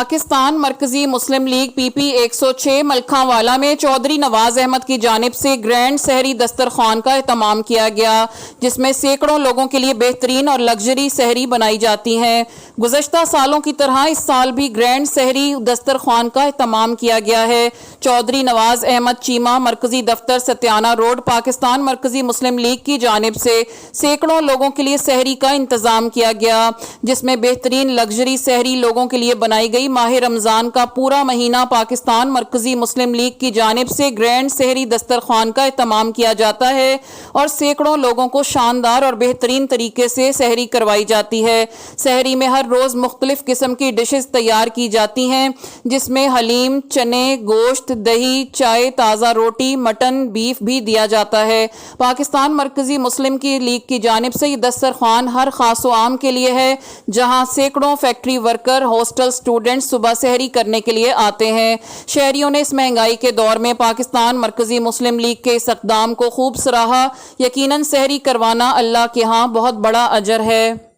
پاکستان مرکزی مسلم لیگ پی پی 106 ملکھاں والا میں چودھری نواز احمد کی جانب سے گرینڈ سحری دسترخوان کا اہتمام کیا گیا، جس میں سینکڑوں لوگوں کے لیے بہترین اور لگژری سحری بنائی جاتی ہیں۔ گزشتہ سالوں کی طرح اس سال بھی گرینڈ سحری دسترخوان کا اہتمام کیا گیا ہے۔ چودھری نواز احمد چیمہ مرکزی دفتر ستیانہ روڈ پاکستان مرکزی مسلم لیگ کی جانب سے سینکڑوں لوگوں کے لیے سحری کا انتظام کیا گیا، جس میں بہترین لگژری سحری لوگوں کے لیے بنائی گئی۔ ماہ رمضان کا پورا مہینہ پاکستان مرکزی مسلم لیگ کی جانب سے گرینڈ سحری دسترخوان کا اہتمام کیا جاتا ہے اور سینکڑوں لوگوں کو شاندار اور بہترین طریقے سے سحری کروائی جاتی ہے۔ سحری میں ہر روز مختلف قسم کی ڈشز تیار کی جاتی ہیں، جس میں حلیم، چنے، گوشت، دہی، چائے، تازہ روٹی، مٹن، بیف بھی دیا جاتا ہے۔ پاکستان مرکزی مسلم کی لیگ کی جانب سے یہ دسترخوان ہر خاص و عام کے لیے ہے، جہاں سینکڑوں فیکٹری ورکر، ہاسٹل اسٹوڈنٹس صبح سحری کرنے کے لیے آتے ہیں۔ شہریوں نے اس مہنگائی کے دور میں پاکستان مرکزی مسلم لیگ کے اس اقدام کو خوب سراہا۔ یقیناً سحری کروانا اللہ کے ہاں بہت بڑا اجر ہے۔